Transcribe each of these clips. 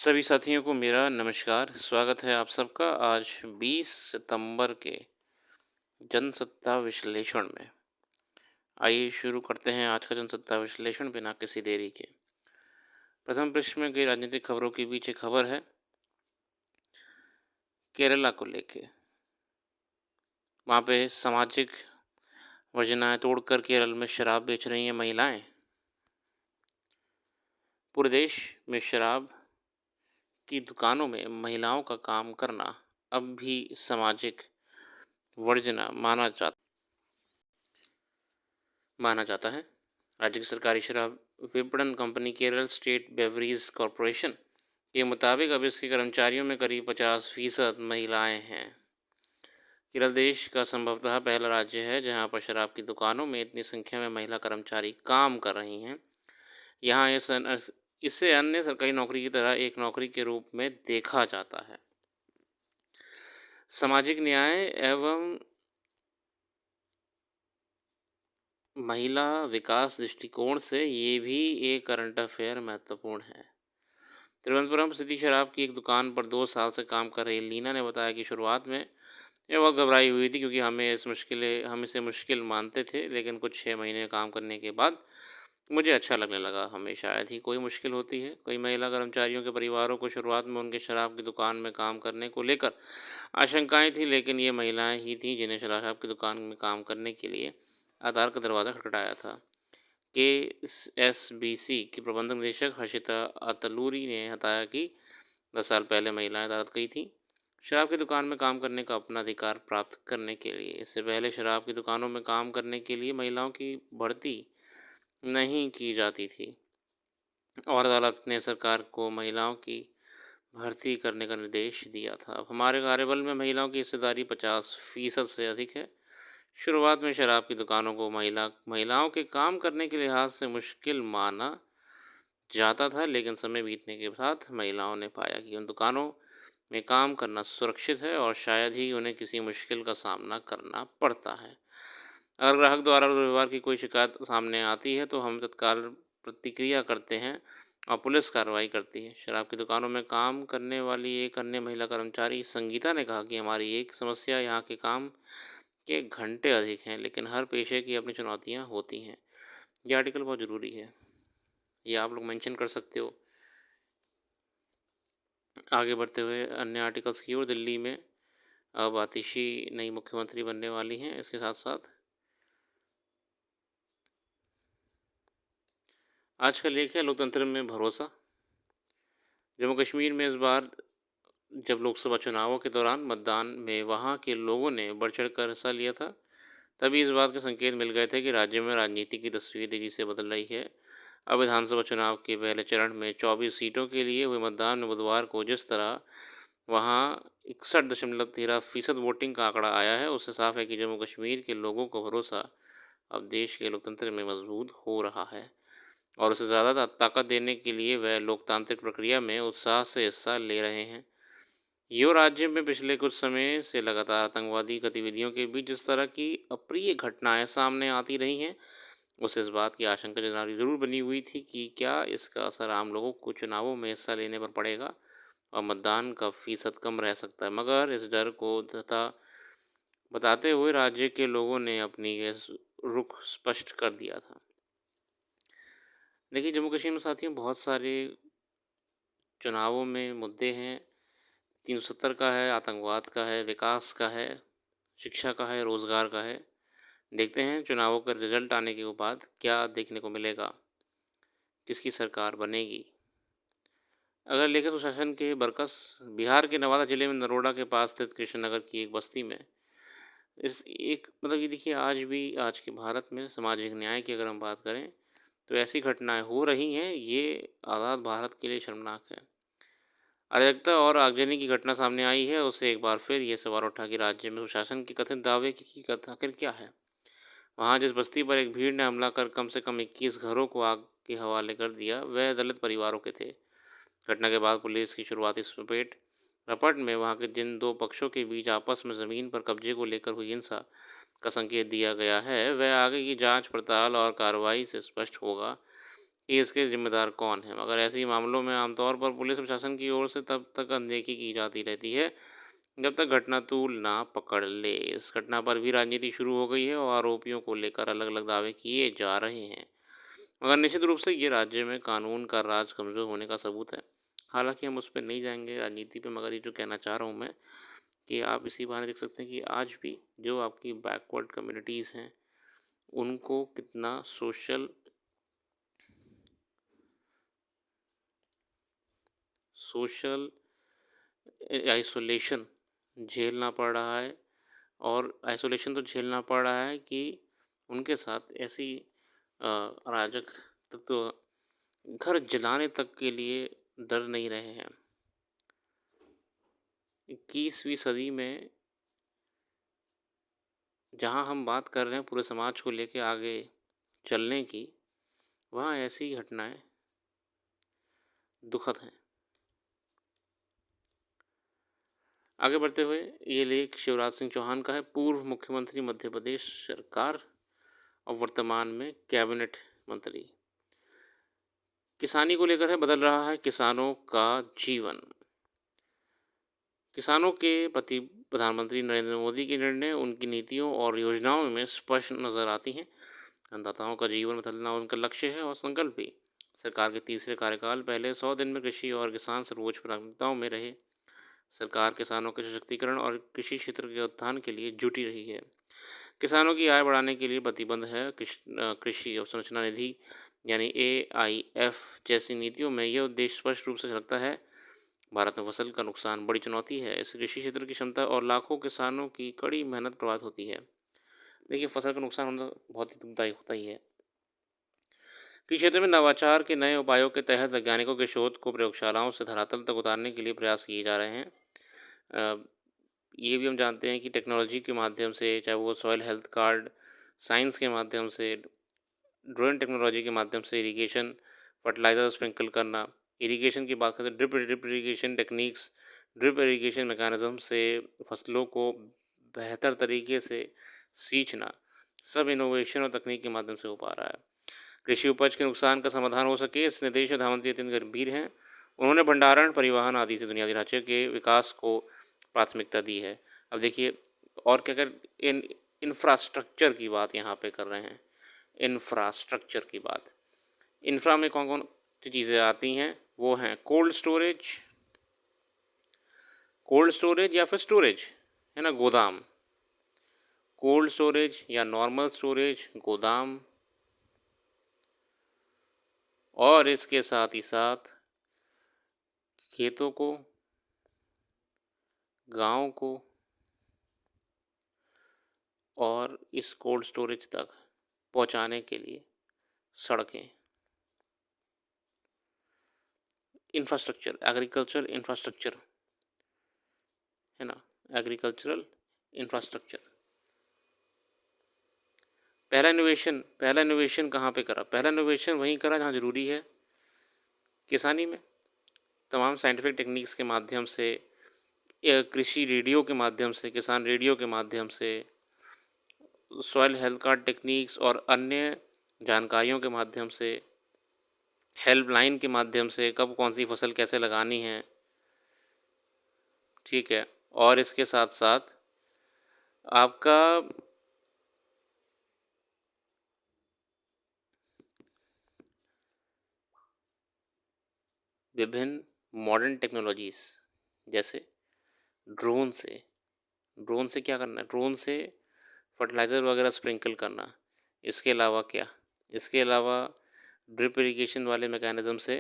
सभी साथियों को मेरा नमस्कार। स्वागत है आप सबका आज 20 सितंबर के जनसत्ता विश्लेषण में। आइए शुरू करते हैं आज का जनसत्ता विश्लेषण बिना किसी देरी के। प्रथम पृष्ठ में कई राजनीतिक खबरों के बीच एक खबर है केरला को लेके। वहाँ पे सामाजिक वर्जनाएं तोड़कर केरल में शराब बेच रही हैं महिलाएं। पूरे देश में शराब की दुकानों में महिलाओं का काम करना अब भी सामाजिक वर्जना माना जाता है। राज्य की सरकारी शराब विपणन company Kerala state beverage corporation के मुताबिक अब इसके कर्मचारियों में करीब 50% महिलाएं हैं। केरल देश का संभवतः पहला राज्य है जहां पर शराब की दुकानों में इतनी संख्या में महिला कर्मचारी काम कर रही हैं। यहाँ इसे अन्य सरकारी नौकरी की तरह एक नौकरी के रूप में देखा जाता है। सामाजिक न्याय एवं महिला विकास दृष्टिकोण से ये भी एक करंट अफेयर महत्वपूर्ण है। तिरुवनंतपुरम स्थित शराब की एक दुकान पर 2 साल से काम कर रही लीना ने बताया कि शुरुआत में ये बहुत घबराई हुई थी क्योंकि हम इसे मुश्किल मानते थे, लेकिन कुछ 6 महीने काम करने के बाद मुझे अच्छा लगने लगा। हमें शायद ही कोई मुश्किल होती है। कई महिला कर्मचारियों के परिवारों को शुरुआत में उनके शराब की दुकान में काम करने को लेकर आशंकाएं थी, लेकिन ये महिलाएं ही थीं जिन्हें शराब की दुकान में काम करने के लिए आधार का दरवाज़ा खटखटाया था। केएसबीसी की प्रबंध निदेशक हर्षिता अतलूरी ने बताया कि 10 साल पहले महिलाएं अदालत गई थीं शराब की दुकान में काम करने का अपना अधिकार प्राप्त करने के लिए। इससे पहले शराब की दुकानों में काम करने के लिए महिलाओं की भर्ती नहीं की जाती थी और अदालत ने सरकार को महिलाओं की भर्ती करने का निर्देश दिया था। अब हमारे कार्यबल में महिलाओं की हिस्सेदारी 50% से अधिक है। शुरुआत में शराब की दुकानों को महिलाओं के काम करने के लिहाज से मुश्किल माना जाता था, लेकिन समय बीतने के साथ महिलाओं ने पाया कि उन दुकानों में काम करना सुरक्षित है और शायद ही उन्हें किसी मुश्किल का सामना करना पड़ता है। अगर ग्राहक द्वारा रविवार की कोई शिकायत सामने आती है तो हम तत्काल प्रतिक्रिया करते हैं और पुलिस कार्रवाई करती है। शराब की दुकानों में काम करने वाली एक अन्य महिला कर्मचारी संगीता ने कहा कि हमारी एक समस्या यहाँ के काम के घंटे अधिक हैं, लेकिन हर पेशे की अपनी चुनौतियाँ होती हैं। ये आर्टिकल बहुत ज़रूरी है, ये आप लोग मेंशन कर सकते हो। आगे बढ़ते हुए अन्य आर्टिकल्स की ओर, दिल्ली में अब आतिशी नई मुख्यमंत्री बनने वाली हैं। इसके साथ साथ आज का लेख है लोकतंत्र में भरोसा। जम्मू कश्मीर में इस बार जब लोकसभा चुनावों के दौरान मतदान में वहां के लोगों ने बढ़ चढ़ कर हिस्सा लिया था, तभी इस बात के संकेत मिल गए थे कि राज्य में राजनीति की तस्वीर तेजी से बदल रही है। अब विधानसभा चुनाव के पहले चरण में 24 सीटों के लिए हुए मतदान में बुधवार को जिस तरह वहां 61.13% वोटिंग का आंकड़ा आया है, उससे साफ है कि जम्मू कश्मीर के लोगों को भरोसा अब देश के लोकतंत्र में मजबूत हो रहा है और उसे ज़्यादा ताकत देने के लिए वह लोकतांत्रिक प्रक्रिया में उत्साह से हिस्सा ले रहे हैं। यो राज्य में पिछले कुछ समय से लगातार आतंकवादी गतिविधियों के बीच जिस तरह की अप्रिय घटनाएं सामने आती रही हैं, उससे इस बात की आशंका जरूर बनी हुई थी कि क्या इसका असर आम लोगों को चुनावों में हिस्सा लेने पर पड़ेगा और मतदान का फीसद कम रह सकता है। मगर इस डर को बताते हुए राज्य के लोगों ने अपनी रुख स्पष्ट कर दिया था। देखिए, जम्मू कश्मीर में साथियों बहुत सारे चुनावों में मुद्दे हैं। 370 का है, आतंकवाद का है, विकास का है, शिक्षा का है, रोज़गार का है। देखते हैं चुनावों का रिजल्ट आने के बाद क्या देखने को मिलेगा, किसकी सरकार बनेगी। अगर लेखें तो शासन के बरकस बिहार के नवादा जिले में नरोडा के पास स्थित कृष्ण नगर की एक बस्ती में ये देखिए, आज के भारत में सामाजिक न्याय की अगर हम बात करें तो ऐसी घटनाएं हो रही हैं, ये आज़ाद भारत के लिए शर्मनाक है। अराजकता और आगजनी की घटना सामने आई है, उससे एक बार फिर ये सवाल उठा कि राज्य में सुशासन के कथित दावे की कथा आखिर क्या है। वहाँ जिस बस्ती पर एक भीड़ ने हमला कर कम से कम 21 घरों को आग के हवाले कर दिया, वह दलित परिवारों के थे। घटना के बाद पुलिस की शुरुआती रपट में वहाँ के जिन 2 पक्षों के बीच आपस में ज़मीन पर कब्जे को लेकर हुई हिंसा का संकेत दिया गया है, वह आगे की जांच पड़ताल और कार्रवाई से स्पष्ट होगा कि इसके ज़िम्मेदार कौन हैं, मगर ऐसे ही मामलों में आमतौर पर पुलिस प्रशासन की ओर से तब तक अनदेखी की जाती रहती है, जब तक घटना तूल ना पकड़ ले। इस घटना पर भी राजनीति शुरू हो गई है और आरोपियों को लेकर अलग-अलग दावे किए जा रहे हैं। मगर निश्चित रूप से ये राज्य में कानून का राज कमज़ोर होने का सबूत है। हालाँकि हम उस पे नहीं जाएँगे राजनीति पे, मगर ये जो कहना चाह रहा हूँ मैं कि आप इसी बहाने देख सकते हैं कि आज भी जो आपकी बैकवर्ड कम्युनिटीज़ हैं, उनको कितना सोशल आइसोलेशन झेलना पड़ रहा है। और आइसोलेशन तो झेलना पड़ रहा है कि उनके साथ ऐसी अराजक तत्व घर जलाने तक के लिए डर नहीं रहे हैं। 21वीं सदी में जहाँ हम बात कर रहे हैं पूरे समाज को लेके आगे चलने की, वहाँ ऐसी घटनाएं दुखद हैं। आगे बढ़ते हुए ये लेख शिवराज सिंह चौहान का है, पूर्व मुख्यमंत्री मध्य प्रदेश सरकार और वर्तमान में कैबिनेट मंत्री। किसानी को लेकर है, बदल रहा है किसानों का जीवन। किसानों के प्रति प्रधानमंत्री नरेंद्र मोदी के निर्णय, उनकी नीतियों और योजनाओं में स्पष्ट नजर आती हैं। अन्नदाताओं का जीवन बदलना उनका लक्ष्य है और संकल्प भी। सरकार के तीसरे कार्यकाल पहले 100 दिन में कृषि और किसान सर्वोच्च प्राथमिकताओं में रहे। सरकार किसानों के सशक्तिकरण और कृषि क्षेत्र के उत्थान के लिए जुटी रही है। किसानों की आय बढ़ाने के लिए प्रतिबद्ध है। कृषि अवसंरचना निधि यानी AIF जैसी नीतियों में यह उद्देश्य स्पष्ट रूप से झलकता है। भारत में फसल का नुकसान बड़ी चुनौती है। इस कृषि क्षेत्र की क्षमता और लाखों किसानों की कड़ी मेहनत प्रभावित होती है। देखिए, फसल का नुकसान होना बहुत ही दुखदायी होता ही है। कृषि क्षेत्र में नवाचार के नए उपायों के तहत वैज्ञानिकों के शोध को प्रयोगशालाओं से धरातल तक उतारने के लिए प्रयास किए जा रहे हैं। ये भी हम जानते हैं कि टेक्नोलॉजी के माध्यम से, चाहे वो सॉइल हेल्थ कार्ड, साइंस के माध्यम से, ड्रोन टेक्नोलॉजी के माध्यम से इरिगेशन, फर्टिलाइज़र स्प्रिंकल करना, इरिगेशन की बात करें तो drip irrigation techniques, drip irrigation mechanism से फसलों को बेहतर तरीके से सींचना, सब इनोवेशन और तकनीक के माध्यम से हो पा रहा है। कृषि उपज के नुकसान का समाधान हो सके, इस निर्देश में प्रधानमंत्री अत्यंत गंभीर हैं। उन्होंने भंडारण, परिवहन आदि से बुनियादी ढांचे के विकास को प्राथमिकता दी है। अब देखिए, और क्या कर इंफ्रास्ट्रक्चर की बात यहाँ पे कर रहे हैं। इंफ्रास्ट्रक्चर की बात, इंफ्रा में कौन कौन सी चीज़ें आती हैं, वो हैं कोल्ड स्टोरेज या फिर स्टोरेज, है ना, गोदाम। कोल्ड स्टोरेज या नॉर्मल स्टोरेज, गोदाम, और इसके साथ ही साथ खेतों को, गाँव को और इस कोल्ड स्टोरेज तक पहुंचाने के लिए सड़कें, इंफ्रास्ट्रक्चर, एग्रीकल्चरल इंफ्रास्ट्रक्चर, है ना, एग्रीकल्चरल इंफ्रास्ट्रक्चर। पहला इनोवेशन कहाँ पे करा? पहला इनोवेशन वहीं करा जहाँ ज़रूरी है, किसानी में। तमाम साइंटिफिक टेक्निक्स के माध्यम से, कृषि रेडियो के माध्यम से, किसान रेडियो के माध्यम से, सॉइल हेल्थ कार्ड टेक्निक्स और अन्य जानकारियों के माध्यम से, हेल्पलाइन के माध्यम से, कब कौन सी फसल कैसे लगानी है, ठीक है। और इसके साथ साथ आपका विभिन्न मॉडर्न टेक्नोलॉजीज़, जैसे ड्रोन से क्या करना है, ड्रोन से फर्टिलाइज़र वगैरह स्प्रिंकल करना। इसके अलावा क्या, इसके अलावा ड्रिप इरिगेशन वाले मैकेनिज़्म से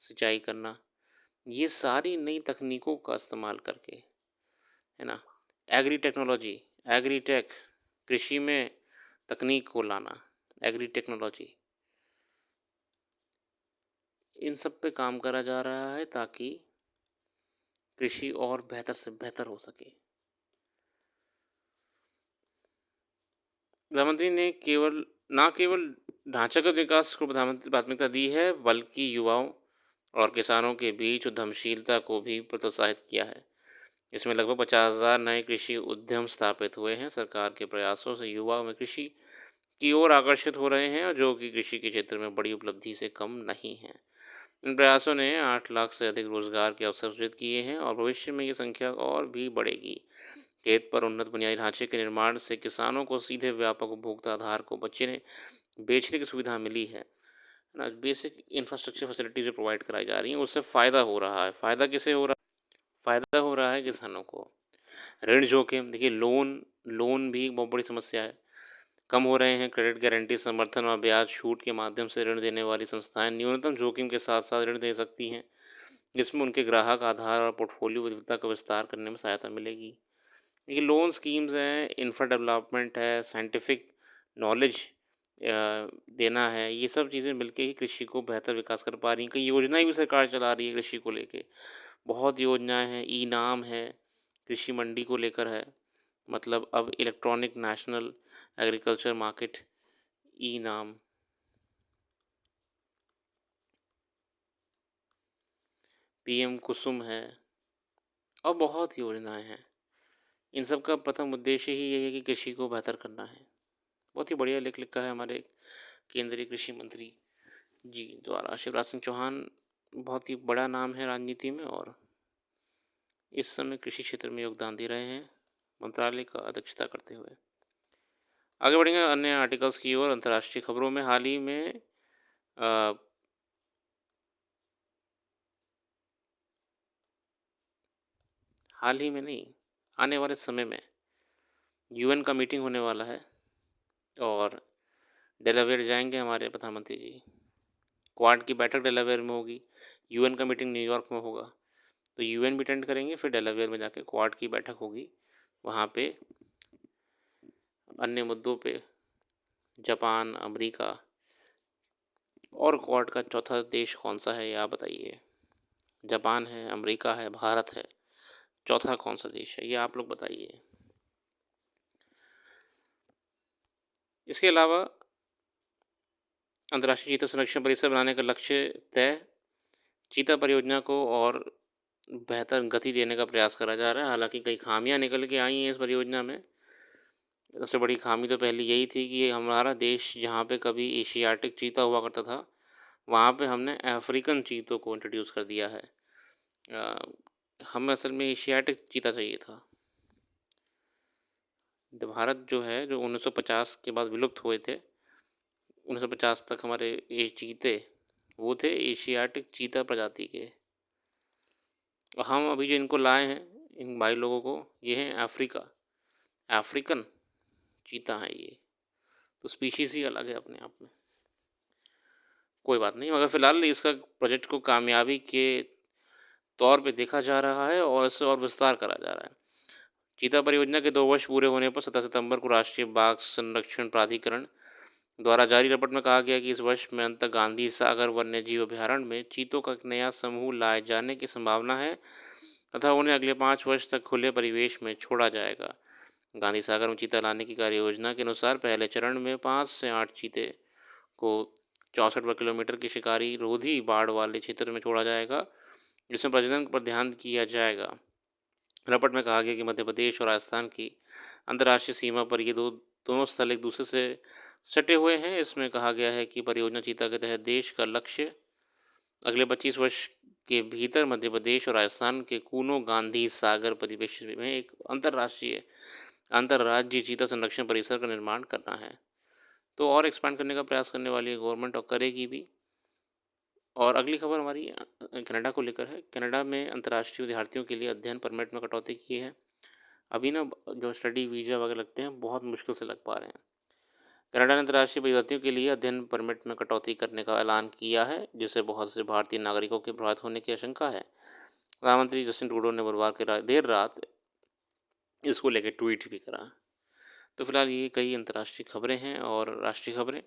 सिंचाई करना। ये सारी नई तकनीकों का इस्तेमाल करके, है ना, एग्रीटेक, कृषि में तकनीक को लाना, एग्री टेक्नोलॉजी, इन सब पे काम करा जा रहा है ताकि कृषि और बेहतर से बेहतर हो सके। प्रधानमंत्री ने केवल ढांचागत विकास को प्राथमिकता दी है, बल्कि युवाओं और किसानों के बीच उद्यमशीलता को भी प्रोत्साहित किया है। इसमें लगभग 50,000 नए कृषि उद्यम स्थापित हुए हैं। सरकार के प्रयासों से युवाओं में कृषि की ओर आकर्षित हो रहे हैं और जो कि कृषि के क्षेत्र में बड़ी उपलब्धि से कम नहीं है। इन प्रयासों ने 8 लाख से अधिक रोजगार के अवसर सृजित किए हैं और भविष्य में ये संख्या और भी बढ़ेगी। खेत पर उन्नत बुनियादी ढांचे के निर्माण से किसानों को सीधे व्यापक उपभोक्ता आधार को बचने बेचने की सुविधा मिली है ना। बेसिक इंफ्रास्ट्रक्चर फैसिलिटी जो प्रोवाइड कराई जा रही हैं उससे फ़ायदा हो रहा है। फ़ायदा किसे हो रहा है? फ़ायदा हो रहा है किसानों को। ऋण जोखिम देखिए, लोन लोन भी एक बहुत बड़ी समस्या है। कम हो रहे हैं क्रेडिट गारंटी, समर्थन और ब्याज छूट के माध्यम से ऋण देने वाली संस्थाएं न्यूनतम जोखिम के साथ साथ ऋण दे सकती हैं, जिसमें उनके ग्राहक आधार और पोर्टफोलियो विविधता का विस्तार करने में सहायता मिलेगी। ये लोन स्कीम्स हैं, इंफ्रा डेवलपमेंट है, साइंटिफिक नॉलेज देना है, ये सब चीज़ें मिलके ही कृषि को बेहतर विकास कर पा रही हैं। कई योजनाएं भी सरकार चला रही है कृषि को लेके, बहुत योजनाएं हैं। ई नाम है, कृषि मंडी को लेकर है, मतलब अब इलेक्ट्रॉनिक नेशनल एग्रीकल्चर मार्केट, ई नाम, पीएम कुसुम है और बहुत योजनाएं हैं। इन सब का प्रथम उद्देश्य ही यही है कि कृषि को बेहतर करना है। बहुत ही बढ़िया लेख लिखा है हमारे केंद्रीय कृषि मंत्री जी द्वारा। शिवराज सिंह चौहान बहुत ही बड़ा नाम है राजनीति में और इस समय कृषि क्षेत्र में योगदान दे रहे हैं मंत्रालय का अध्यक्षता करते हुए। आगे बढ़ेंगे अन्य आर्टिकल्स की ओर। अंतर्राष्ट्रीय खबरों में अ, हाल ही में नहीं, आने वाले समय में यूएन का मीटिंग होने वाला है और डेलावेयर जाएंगे हमारे प्रधानमंत्री जी। क्वाड की बैठक डेलावेयर में होगी, यूएन का मीटिंग न्यूयॉर्क में होगा, तो यूएन भी अटेंड करेंगे, फिर डेलावेयर में जाके क्वाड की बैठक होगी। वहाँ पे अन्य मुद्दों पे जापान, अमेरिका और क्वाड का चौथा देश कौन सा है ये आप बताइए। जापान है, अमेरिका है, भारत है, चौथा कौन सा देश है ये आप लोग बताइए। इसके अलावा अंतर्राष्ट्रीय चीता संरक्षण परिसर बनाने का लक्ष्य तय, चीता परियोजना को और बेहतर गति देने का प्रयास करा जा रहा है। हालांकि कई खामियां निकल के आई हैं इस परियोजना में। सबसे बड़ी खामी तो पहली यही थी कि हमारा देश जहाँ पे कभी एशियाटिक चीता हुआ करता था, वहाँ पे हमने अफ्रीकन चीतों को इंट्रोड्यूस कर दिया है। हमें असल में एशियाटिक चीता चाहिए था। भारत जो है, जो 1950 के बाद विलुप्त हुए थे, 1950 तक हमारे ये चीते वो थे एशियाटिक चीता प्रजाति के। हम अभी जो इनको लाए हैं, इन भाई लोगों को, ये हैं अफ्रीकन चीता है ये, तो स्पीशीज़ ही अलग है अपने आप में। कोई बात नहीं, मगर फ़िलहाल इसका प्रोजेक्ट को कामयाबी के तौर पे देखा जा रहा है और इसे और विस्तार करा जा रहा है। चीता परियोजना के 2 वर्ष पूरे होने पर 17 सितंबर को राष्ट्रीय बाघ संरक्षण प्राधिकरण द्वारा जारी रिपोर्ट में कहा गया कि इस वर्ष में अंत तक गांधी सागर वन्यजीव अभयारण्य में चीतों का एक नया समूह लाए जाने की संभावना है तथा उन्हें अगले 5 वर्ष तक खुले परिवेश में छोड़ा जाएगा। गांधी सागर में चीता लाने की कार्य योजना के अनुसार पहले चरण में 5 से 8 चीते को 64 वर्ग किलोमीटर की शिकारी रोधी बाढ़ वाले क्षेत्र में छोड़ा जाएगा, जिसमें प्रजनन पर ध्यान किया जाएगा। रिपोर्ट में कहा गया कि मध्य प्रदेश और राजस्थान की अंतर्राष्ट्रीय सीमा पर ये दोनों स्थल एक दूसरे से सटे हुए हैं। इसमें कहा गया है कि परियोजना चीता के तहत देश का लक्ष्य अगले 25 वर्ष के भीतर मध्य प्रदेश और राजस्थान के कूनो गांधी सागर परिवेश में एक अंतर्राज्यीय चीता संरक्षण परिसर का निर्माण करना है। तो और एक्सपांड करने का प्रयास करने वाली है गवर्नमेंट और करेगी भी। और अगली खबर हमारी कनाडा को लेकर है। कनाडा में अंतर्राष्ट्रीय विद्यार्थियों के लिए अध्ययन परमिट में कटौती की है। अभी ना जो स्टडी वीज़ा वगैरह लगते हैं बहुत मुश्किल से लग पा रहे हैं। कनाडा ने अंतर्राष्ट्रीय विद्यार्थियों के लिए अध्ययन परमिट में कटौती करने का ऐलान किया है, जिससे बहुत से भारतीय नागरिकों के प्रभावित होने की आशंका है। प्रधानमंत्री जस्टिन ट्रूडो ने बुधवार के देर रात इसको लेकर ट्वीट भी करा। तो फिलहाल ये कई अंतर्राष्ट्रीय खबरें हैं और राष्ट्रीय खबरें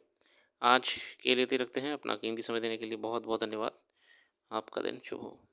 आज के लिए रखते हैं। अपना कीमती समय देने के लिए बहुत बहुत धन्यवाद। आपका दिन शुभ हो।